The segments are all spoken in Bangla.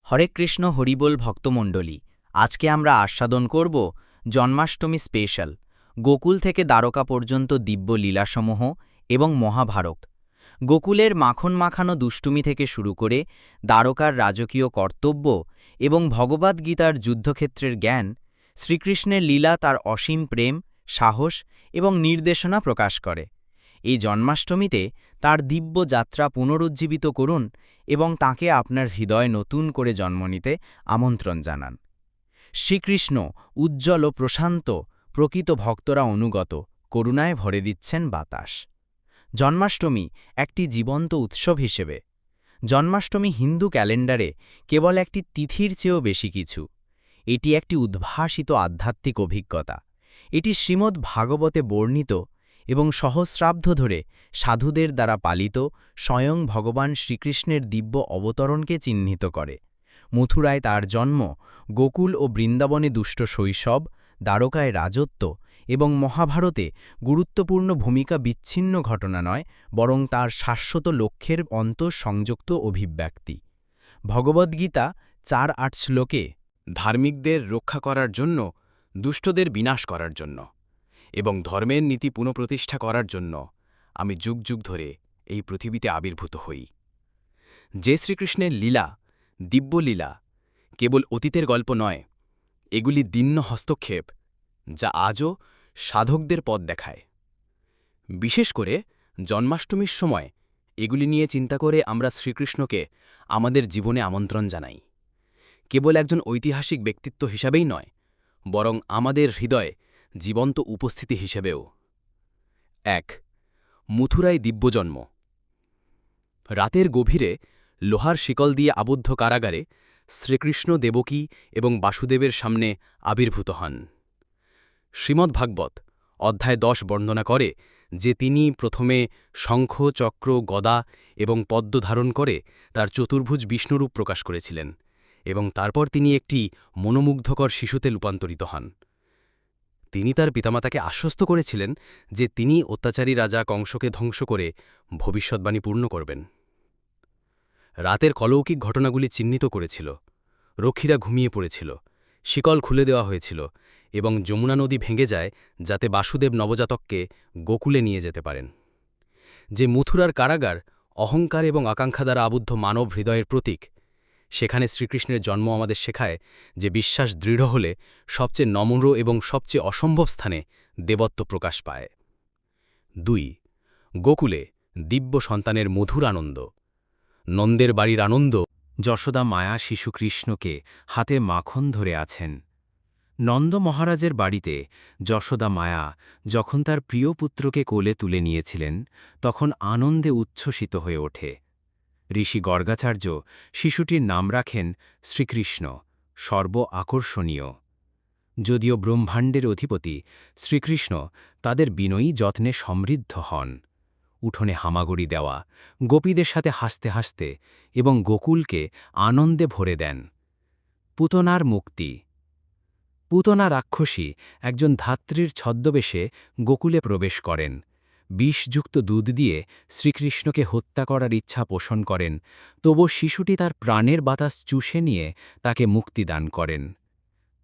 হরে কৃষ্ণ হরিবোল ভক্তমণ্ডলী। আজকে আমরা আস্বাদন করব জন্মাষ্টমী স্পেশাল, গোকুল থেকে দ্বারকা পর্যন্ত দিব্য লীলাসমূহ এবং মহাভারত। গোকুলের মাখন মাখানো দুষ্টুমি থেকে শুরু করে দ্বারকার রাজকীয় কর্তব্য এবং ভগবদ্গীতার যুদ্ধক্ষেত্রের জ্ঞান, শ্রীকৃষ্ণের লীলা তার অসীম প্রেম, সাহস এবং নির্দেশনা প্রকাশ করে। এই জন্মাষ্টমীতে তার দিব্য যাত্রা পুনরুজ্জীবিত করুন এবং তাকে আপনার হৃদয়ে নতুন করে জন্ম নিতে আমন্ত্রণ জানান। শ্রীকৃষ্ণ উজ্জ্বল ও প্রশান্ত, প্রকৃত ভক্তরা অনুগত, করুণায় ভরে দিচ্ছেন বাতাস। জন্মাষ্টমী একটি জীবন্ত উৎসব হিসেবে। জন্মাষ্টমী হিন্দু ক্যালেন্ডারে কেবল একটি তিথির চেয়েও বেশি কিছু। এটি একটি উদ্ভাসিত আধ্যাত্মিক অভিজ্ঞতা। এটি শ্রীমদ্ ভাগবতে বর্ণিত এবং সহস্রাব্দ ধরে সাধুদের দ্বারা পালিত স্বয়ং ভগবান শ্রীকৃষ্ণের দিব্য অবতরণকে চিহ্নিত করে। মথুরায় তার জন্ম, গোকুল ও বৃন্দাবনে দুষ্ট শৈশব, দ্বারকায় রাজত্ব এবং মহাভারতে গুরুত্বপূর্ণ ভূমিকা বিচ্ছিন্ন ঘটনা নয়, বরং তার শাশ্বত লক্ষ্যের অন্তঃসংযুক্ত অভিব্যক্তি। ভগবদ্গীতা ৪-৮ শ্লোকে ধার্মিকদের রক্ষা করার জন্য, দুষ্টদের বিনাশ করার জন্য এবং ধর্মের নীতি পুনঃপ্রতিষ্ঠা করার জন্য আমি যুগ যুগ ধরে এই পৃথিবীতে আবির্ভূত হই। যে শ্রীকৃষ্ণের লীলা, দিব্য লীলা, কেবল অতীতের গল্প নয়, এগুলি দীন্য হস্তক্ষেপ যা আজও সাধকদের পথ দেখায়। বিশেষ করে জন্মাষ্টমীর সময় এগুলি নিয়ে চিন্তা করে আমরা শ্রীকৃষ্ণকে আমাদের জীবনে আমন্ত্রণ জানাই, কেবল একজন ঐতিহাসিক ব্যক্তিত্ব হিসাবেই নয়, বরং আমাদের হৃদয়ে জীবন্ত উপস্থিতি হিসেবেও। ১. মথুরায় দিব্যজন্ম। রাতের গভীরে লোহার শিকল দিয়ে আবদ্ধ কারাগারে শ্রীকৃষ্ণ দেবকী এবং বাসুদেবের সামনে আবির্ভূত হন। শ্রীমদ্ভাগবত অধ্যায় ১০ বর্ণনা করে যে তিনি প্রথমে শঙ্খ, চক্র, গদা এবং পদ্ম ধারণ করে তার চতুর্ভুজ বিষ্ণুরূপ প্রকাশ করেছিলেন এবং তারপর তিনি একটি মনোমুগ্ধকর শিশুতে রূপান্তরিত হন। তিনি তার পিতামাতাকে আশ্বস্ত করেছিলেন যে তিনি অত্যাচারী রাজা কংসকে ধ্বংস করে ভবিষ্যদ্বাণী পূর্ণ করবেন। রাতের অলৌকিক ঘটনাগুলি চিহ্নিত করেছিল। রক্ষীরা ঘুমিয়ে পড়েছিল, শিকল খুলে দেওয়া হয়েছিল এবং যমুনা নদী ভেঙে যায় যাতে বাসুদেব নবজাতককে গোকুলে নিয়ে যেতে পারেন। যে মথুরার কারাগার অহংকার এবং আকাঙ্ক্ষা দ্বারা আবদ্ধ মানব হৃদয়ের প্রতীক, সেখানে শ্রীকৃষ্ণের জন্ম আমাদের শেখায় যে বিশ্বাস দৃঢ় হলে সবচেয়ে নম্র এবং সবচেয়ে অসম্ভব স্থানে দেবত্ব প্রকাশ পায়। ২. গোকুলে দিব্য সন্তানের মধুর আনন্দ। নন্দের বাড়ির আনন্দ। যশোদা মায়া শিশু কৃষ্ণকে হাতে মাখন ধরে আছেন। নন্দ মহারাজের বাড়িতে যশোদা মায়া যখন তার প্রিয় পুত্রকে কোলে তুলে নিয়েছিলেন, তখন আনন্দে উচ্ছ্বসিত হয়ে ওঠে। ঋষি গর্গাচার্য শিশুটির নাম রাখেন শ্রীকৃষ্ণ, সর্ব আকর্ষণীয়। যদিও ব্রহ্মাণ্ডের অধিপতি শ্রীকৃষ্ণ তাদের বিনয়ী যত্নে সমৃদ্ধ হন। উঠোনে হামাগুড়ি দেওয়া, গোপীদের সাথে হাসতে হাসতে এবং গোকুলকে আনন্দে ভরে দেন। পুতনার মুক্তি। পুতনা রাক্ষসী একজন ধাত্রীর ছদ্মবেশে গোকুলে প্রবেশ করেন। বিষযুক্ত দুধ দিয়ে শ্রীকৃষ্ণকে হত্যা করার ইচ্ছা পোষণ করেন, তবু শিশুটি তার প্রাণের বাতাস চুষে নিয়ে তাকে মুক্তি দান করেন।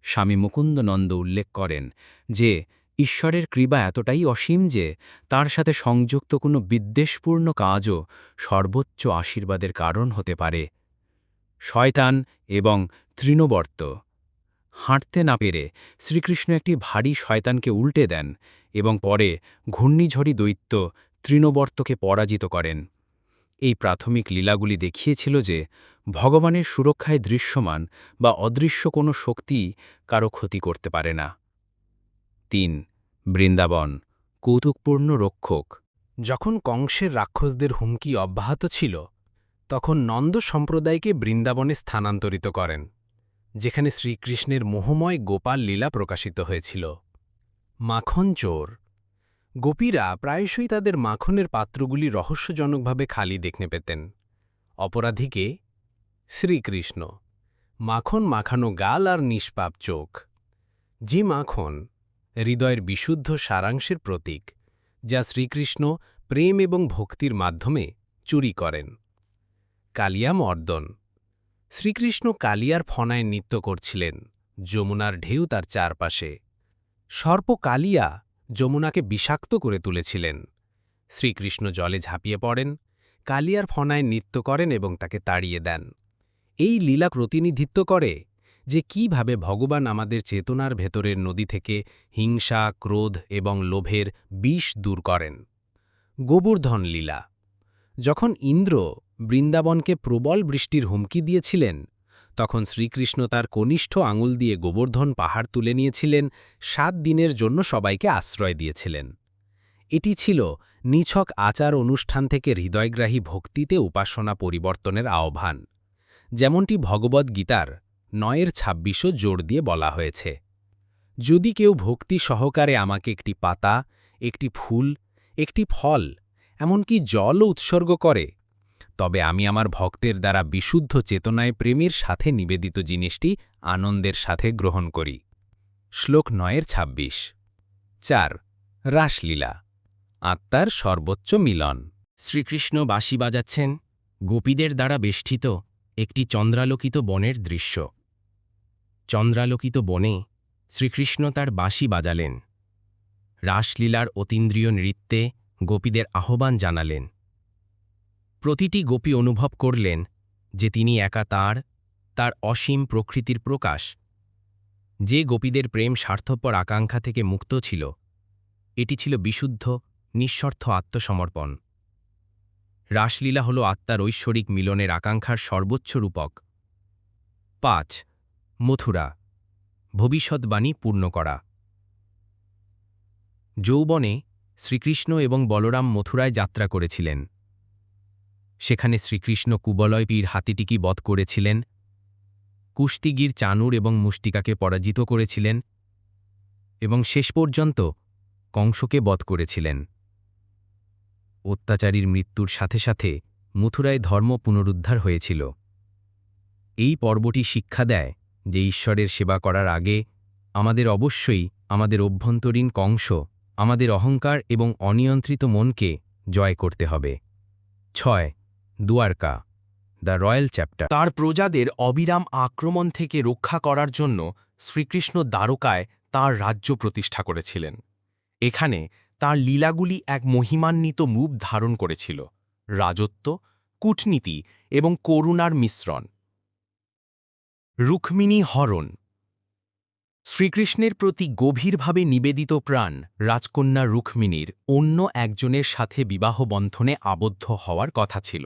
স্বামী মুকুন্দনন্দ উল্লেখ করেন যে ঈশ্বরের কৃপা এতটাই অসীম যে তার সাথে সংযুক্ত কোনো বিদ্বেষপূর্ণ কাজও সর্বোচ্চ আশীর্বাদের কারণ হতে পারে। শয়তান এবং তৃণবর্ত। হাঁটতে না পেরে শ্রীকৃষ্ণ একটি ভারী শয়তানকে উল্টে দেন এবং পরে ঘূর্ণিঝড়ি দৈত্য তৃণবর্তকে পরাজিত করেন। এই প্রাথমিক লীলাগুলি দেখিয়েছিল যে ভগবানের সুরক্ষায় দৃশ্যমান বা অদৃশ্য কোনো শক্তি কারো ক্ষতি করতে পারে না। ৩. বৃন্দাবন কৌতুকপূর্ণ রক্ষক। যখন কংসের রাক্ষসদের হুমকি অব্যাহত ছিল, তখন নন্দ সম্প্রদায়কে বৃন্দাবনে স্থানান্তরিত করেন, যেখানে শ্রীকৃষ্ণের মোহময় গোপাল লীলা প্রকাশিত হয়েছিল। মাখন চোর। গোপীরা প্রায়শই তাদের মাখনের পাত্রগুলি রহস্যজনকভাবে খালি দেখতে পেতেন। অপরাধীকে শ্রীকৃষ্ণ, মাখন মাখানো গাল আর নিষ্পাপ চোখ। যে মাখন হৃদয়ের বিশুদ্ধ সারাংশের প্রতীক, যা শ্রীকৃষ্ণ প্রেম এবং ভক্তির মাধ্যমে চুরি করেন। কালিয়া মর্দন। শ্রীকৃষ্ণ কালিয়ার ফনায় নৃত্য করছিলেন, যমুনার ঢেউ তার চারপাশে। সর্প কালিয়া যমুনাকে বিষাক্ত করে তুলেছিলেন। শ্রীকৃষ্ণ জলে ঝাঁপিয়ে পড়েন, কালিয়ার ফনায় নৃত্য করেন এবং তাকে তাড়িয়ে দেন। এই লীলা প্রতিনিধিত্ব করে যে কিভাবে ভগবান আমাদের চেতনার ভেতরের নদী থেকে হিংসা, ক্রোধ এবং লোভের বিষ দূর করেন। গোবর্ধন লীলা। যখন ইন্দ্র বৃন্দাবনকে প্রবল বৃষ্টির হুমকি দিয়েছিলেন, তখন শ্রীকৃষ্ণ তার কনিষ্ঠ আঙুল দিয়ে গোবর্ধন পাহাড় তুলে নিয়েছিলেন, 7 দিনের জন্য সবাইকে আশ্রয় দিয়েছিলেন। এটি ছিল নিছক আচার অনুষ্ঠান থেকে হৃদয়গ্রাহী ভক্তিতে উপাসনা পরিবর্তনের আহ্বান, যেমনটি ভগবদ্গীতার 9:26 জোর দিয়ে বলা হয়েছে। যদি কেউ ভক্তি সহকারে আমাকে একটি পাতা, একটি ফুল, একটি ফল, এমনকি জলও উৎসর্গ করে, তবে আমি আমার ভক্তের দ্বারা বিশুদ্ধ চেতনায় প্রেমের সাথে নিবেদিত জিনিসটি আনন্দের সাথে গ্রহণ করি। শ্লোক 9:26। 4. রাসলীলা, আত্মার সর্বোচ্চ মিলন। শ্রীকৃষ্ণ বাঁশি বাজাচ্ছেন, গোপীদের দ্বারা বেষ্টিত একটি চন্দ্রালোকিত বনের দৃশ্য। চন্দ্রালোকিত বনে শ্রীকৃষ্ণ তার বাঁশি বাজালেন। রাসলীলার অতীন্দ্রিয় নৃত্যে গোপীদের আহ্বান জানালেন। প্রতিটি গোপী অনুভব করলেন যে তিনি একা তার অসীম প্রকৃতির প্রকাশ। যে গোপীদের প্রেম স্বার্থপর আকাঙ্ক্ষা থেকে মুক্ত ছিল, এটি ছিল বিশুদ্ধ, নিঃস্বার্থ আত্মসমর্পণ। রাসলীলা হল আত্মার ঐশ্বরিক মিলনের আকাঙ্ক্ষার সর্বোচ্চ রূপক। 5. মথুরা, ভবিষ্যদ্বাণী পূর্ণ করা। যৌবনে শ্রীকৃষ্ণ এবং বলরাম মথুরায় যাত্রা করেছিলেন। সেখানে শ্রীকৃষ্ণ কুবলয়পীর হাতিটিকে বধ করেছিলেন, কুস্তিগীর চানুর এবং মুষ্টিকাকে পরাজিত করেছিলেন এবং শেষ পর্যন্ত কংসকে বধ করেছিলেন। অত্যাচারীর মৃত্যুর সাথে সাথে মথুরায় ধর্ম পুনরুদ্ধার হয়েছিল। এই পর্বটি শিক্ষা দেয় যে ঈশ্বরের সেবা করার আগে আমাদের অবশ্যই আমাদের অভ্যন্তরীণ কংস, আমাদের অহংকার এবং অনিয়ন্ত্রিত মনকে জয় করতে হবে। 6. দুয়ারকা, দ্য রয়্যাল চ্যাপ্টার। তার প্রজাদের অবিরাম আক্রমণ থেকে রক্ষা করার জন্য শ্রীকৃষ্ণ দ্বারকায় তাঁর রাজ্য প্রতিষ্ঠা করেছিলেন। এখানে তাঁর লীলাগুলি এক মহিমান্বিত রূপ ধারণ করেছিল, রাজত্ব, কূটনীতি এবং করুণার মিশ্রণ। রুক্মিণী হরণ। শ্রীকৃষ্ণের প্রতি গভীরভাবে নিবেদিত প্রাণ রাজকন্যা রুক্মিণীর অন্য একজনের সাথে বিবাহ বন্ধনে আবদ্ধ হওয়ার কথা ছিল।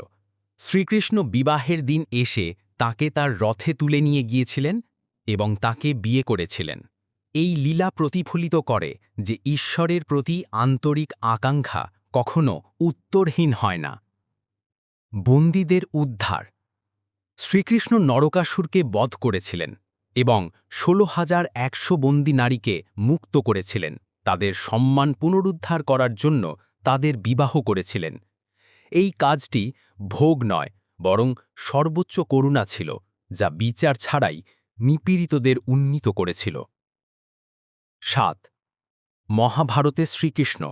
শ্রীকৃষ্ণ বিবাহের দিন এসে তাকে তার রথে তুলে নিয়ে গিয়েছিলেন এবং তাকে বিয়ে করেছিলেন। এই লীলা প্রতিফলিত করে যে ঈশ্বরের প্রতি আন্তরিক আকাঙ্ক্ষা কখনো উত্তরহীন হয় না। বন্দীদের উদ্ধার। শ্রীকৃষ্ণ নরকাসুরকে বধ করেছিলেন এবং 16,100 বন্দী নারীকে মুক্ত করেছিলেন। তাদের সম্মান পুনরুদ্ধার করার জন্য তাদের বিবাহ করেছিলেন। এই কাজটি ভোগ নয়, বরং সর্বোচ্চ করুণা ছিল, যা বিচার ছাড়াই নিপীড়িতদের উন্নীত করেছিল। 7. মহাভারতে শ্রীকৃষ্ণ,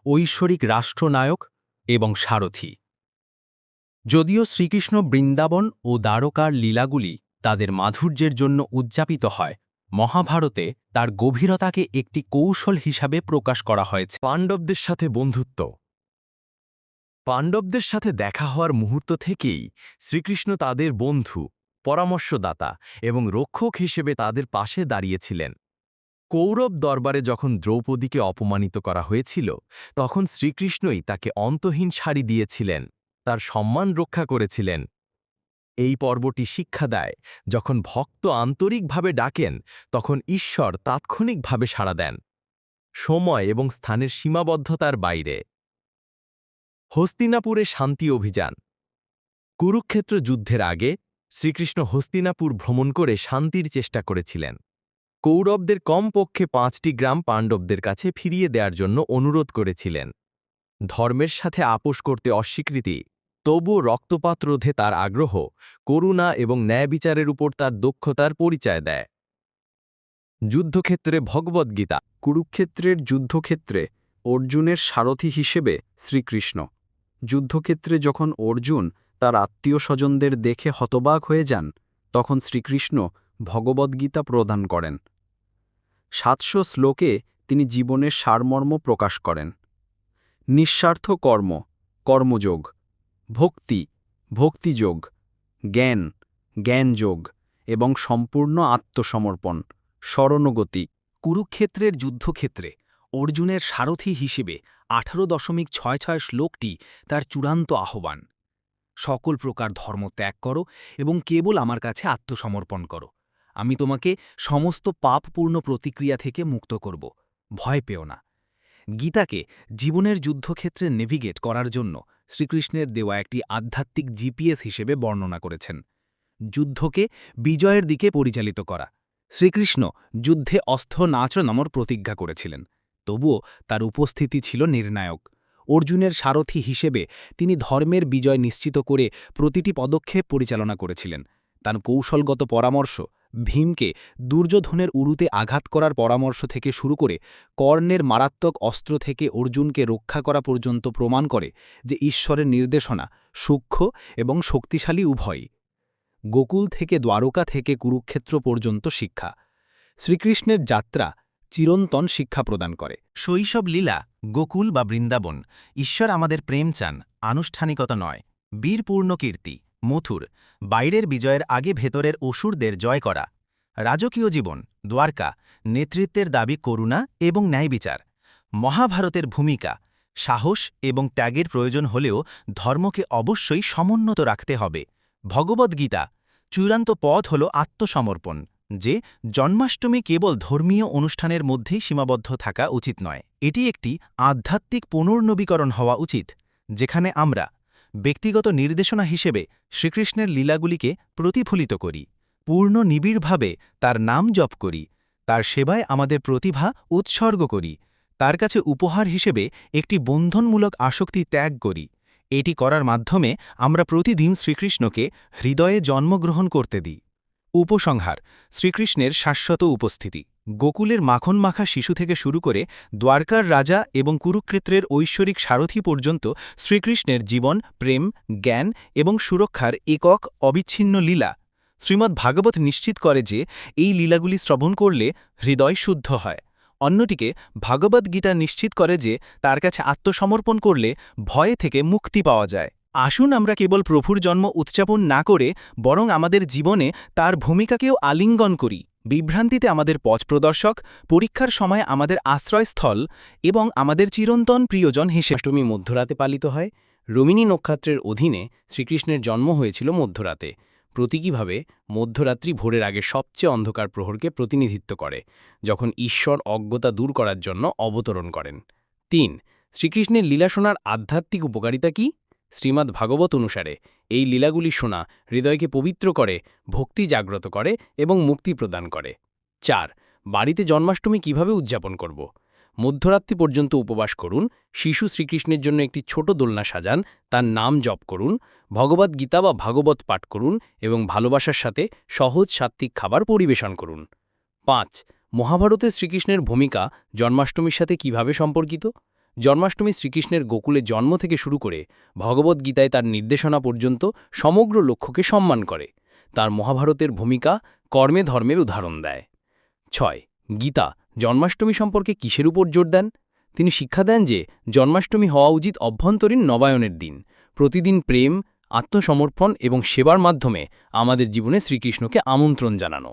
ঐশ্বরিক রাষ্ট্রনায়ক এবং সারথি। যদিও শ্রীকৃষ্ণ বৃন্দাবন ও দ্বারকার লীলাগুলি তাদের মাধুর্যের জন্য উদযাপিত হয়, মহাভারতে তার গভীরতাকে একটি কৌশল হিসাবে প্রকাশ করা হয়েছে। পাণ্ডবদের সাথে বন্ধুত্ব। পাণ্ডবদের সাথে দেখা হওয়ার মুহূর্ত থেকেই শ্রীকৃষ্ণ তাদের বন্ধু, পরামর্শদাতা এবং রক্ষক হিসেবে তাদের পাশে দাঁড়িয়েছিলেন। কৌরব দরবারে যখন দ্রৌপদীকে অপমানিত করা হয়েছিল, তখন শ্রীকৃষ্ণই তাকে অন্তহীন শাড়ি দিয়েছিলেন, তার সম্মান রক্ষা করেছিলেন। এই পর্বটি শিক্ষা দেয়, যখন ভক্ত আন্তরিকভাবে ডাকেন, তখন ঈশ্বর তাৎক্ষণিকভাবে সাড়া দেন, সময় এবং স্থানের সীমাবদ্ধতার বাইরে। হস্তিনাপুরে শান্তি অভিযান। কুরুক্ষেত্র যুদ্ধের আগে শ্রীকৃষ্ণ হস্তিনাপুর ভ্রমণ করে শান্তির চেষ্টা করেছিলেন। কৌরবদের কমপক্ষে 5টি গ্রাম পাণ্ডবদের কাছে ফিরিয়ে দেওয়ার জন্য অনুরোধ করেছিলেন। ধর্মের সাথে আপোষ করতে অস্বীকৃতি, তবুও রক্তপাত রোধে তার আগ্রহ, করুণা এবং ন্যায় বিচারের উপর তার দক্ষতার পরিচয় দেয়। যুদ্ধক্ষেত্রে ভগবদ্গীতা। কুরুক্ষেত্রের যুদ্ধক্ষেত্রে অর্জুনের সারথি হিসেবে শ্রীকৃষ্ণ। যুদ্ধক্ষেত্রে যখন অর্জুন তার আত্মীয় স্বজনদের দেখে হতবাক হয়ে যান, তখন শ্রীকৃষ্ণ ভগবদ্গীতা প্রদান করেন। 700 শ্লোকে তিনি জীবনের সারমর্ম প্রকাশ করেন। নিঃস্বার্থ কর্ম, কর্মযোগ; ভক্তি, ভক্তিযোগ; জ্ঞান, জ্ঞানযোগ; এবং সম্পূর্ণ আত্মসমর্পণ, শরণগতি। কুরুক্ষেত্রের যুদ্ধক্ষেত্রে অর্জুনের সারথি হিসেবে 18.66 শ্লোকটি তার চূড়ান্ত আহ্বান। সকল প্রকার ধর্ম ত্যাগ করো এবং কেবল আমার কাছে আত্মসমর্পণ করো। আমি তোমাকে সমস্ত পাপপূর্ণ প্রতিক্রিয়া থেকে মুক্ত করব। ভয় পেও না। গীতাকে জীবনের যুদ্ধক্ষেত্রে নেভিগেট করার জন্য শ্রীকৃষ্ণের দেওয়া একটি আধ্যাত্মিক জিপিএস হিসেবে বর্ণনা করেছেন। যুদ্ধকে বিজয়ের দিকে পরিচালিত করা। শ্রীকৃষ্ণ যুদ্ধে অস্ত্র নাচনামর প্রতিজ্ঞা করেছিলেন, তবুও তার উপস্থিতি ছিল নির্ণায়ক। অর্জুনের সারথি হিসেবে তিনি ধর্মের বিজয় নিশ্চিত করে প্রতিটি পদক্ষেপ পরিচালনা করেছিলেন। তার কৌশলগত পরামর্শ ভীমকে দুর্যোধনের উরুতে আঘাত করার পরামর্শ থেকে শুরু করে কর্ণের মারাত্মক অস্ত্র থেকে অর্জুনকে রক্ষা করা পর্যন্ত প্রমাণ করে যে ঈশ্বরের নির্দেশনা সূক্ষ্ম এবং শক্তিশালী উভয়ই। গোকুল থেকে দ্বারকা থেকে কুরুক্ষেত্র পর্যন্ত শিক্ষা। শ্রীকৃষ্ণের যাত্রা চিরন্তন শিক্ষা প্রদান করে। শৈশব লীলা, গোকুল বা বৃন্দাবন। ঈশ্বর আমাদের প্রেম চান, আনুষ্ঠানিকতা নয়। বীরপূর্ণ কীর্তি, মথুর, বাইরের বিজয়ের আগে ভেতরের অসুরদের জয় করা। রাজকীয় জীবন, দ্বারকা, নেতৃত্বের দাবি করুণা এবং ন্যায়বিচার। মহাভারতের ভূমিকা, সাহস এবং ত্যাগের প্রয়োজন হলেও ধর্মকে অবশ্যই সমুন্নত রাখতে হবে। ভগবদ্গীতা, চূড়ান্ত পথ হল আত্মসমর্পণ, যে জন্মাষ্টমী কেবল ধর্মীয় অনুষ্ঠানের মধ্যেই সীমাবদ্ধ থাকা উচিত নয়। এটি একটি আধ্যাত্মিক পুনর্নবীকরণ হওয়া উচিত, যেখানে আমরা ব্যক্তিগত নির্দেশনা হিসেবে শ্রীকৃষ্ণের লীলাগুলিকে প্রতিফলিত করি, পূর্ণ নিবিড়ভাবে তার নাম জপ করি, তার সেবায় আমাদের প্রতিভা উৎসর্গ করি, তার কাছে উপহার হিসেবে একটি বন্ধনমূলক আসক্তি ত্যাগ করি। এটি করার মাধ্যমে আমরা প্রতিদিন শ্রীকৃষ্ণকে হৃদয়ে জন্মগ্রহণ করতে দিই। উপসংহার: শ্রীকৃষ্ণের শাশ্বত উপস্থিতি। গোকুলের মাখন মাখা শিশু থেকে শুরু করে দ্বারকার রাজা এবং কুরুক্ষেত্রের ঐশ্বরিক সারথি পর্যন্ত শ্রীকৃষ্ণের জীবন, প্রেম, জ্ঞান এবং সুরক্ষার একক অবিচ্ছিন্ন লীলা। শ্রীমদ্ভাগবত নিশ্চিত করে যে এই লীলাগুলি শ্রবণ করলে হৃদয় শুদ্ধ হয়। অন্যটিকে ভাগবদ্গীতা নিশ্চিত করে যে তার কাছে আত্মসমর্পণ করলে ভয় থেকে মুক্তি পাওয়া যায়। আসুন আমরা কেবল প্রভুর জন্ম উদযাপন না করে বরং আমাদের জীবনে তার ভূমিকাকেও আলিঙ্গন করি। বিভ্রান্তিতে আমাদের পথ প্রদর্শক, পরীক্ষার সময় আমাদের আশ্রয়স্থল এবং আমাদের চিরন্তন প্রিয়জন হিসেবে। অষ্টমী মধ্যরাতে পালিত হয়। রোমিনী নক্ষত্রের অধীনে শ্রীকৃষ্ণের জন্ম হয়েছিল মধ্যরাতে। প্রতীকীভাবে মধ্যরাত্রি ভোরের আগে সবচেয়ে অন্ধকার প্রহরকে প্রতিনিধিত্ব করে, যখন ঈশ্বর অজ্ঞতা দূর করার জন্য অবতরণ করেন। ৩. শ্রীকৃষ্ণের লীলা শোনার আধ্যাত্মিক উপকারিতা কি? শ্রীমদ্ ভাগবত অনুসারে এই লীলাগুলি শোনা হৃদয়কে পবিত্র করে, ভক্তি জাগ্রত করে এবং মুক্তি প্রদান করে। ৪. বাড়িতে জন্মাষ্টমী কিভাবে উদযাপন করব? মধ্যরাত্রি পর্যন্ত উপবাস করুন, শিশু শ্রীকৃষ্ণের জন্য একটি ছোট দোলনা সাজান, তার নাম জপ করুন, ভগবদ্গীতা বা ভাগবত পাঠ করুন এবং ভালোবাসার সাথে সহজ সাত্ত্বিক খাবার পরিবেশন করুন। ৫. মহাভারতে শ্রীকৃষ্ণের ভূমিকা জন্মাষ্টমীর সাথে কিভাবে সম্পর্কিত? জন্মাষ্টমী শ্রীকৃষ্ণের গোকুলে জন্ম থেকে শুরু করে ভগবদ্গীতায় তার নির্দেশনা পর্যন্ত সমগ্র লক্ষ্যকে সম্মান করে। তার মহাভারতের ভূমিকা কর্মে ধর্মের উদাহরণ দেয়। ৬. গীতা জন্মাষ্টমী সম্পর্কে কিসের উপর জোর দেন? তিনি শিক্ষা দেন যে জন্মাষ্টমী হওয়া উচিত অভ্যন্তরীণ নবায়নের দিন। প্রতিদিন প্রেম, আত্মসমর্পণ এবং সেবার মাধ্যমে আমাদের জীবনে শ্রীকৃষ্ণকে আমন্ত্রণ জানানো।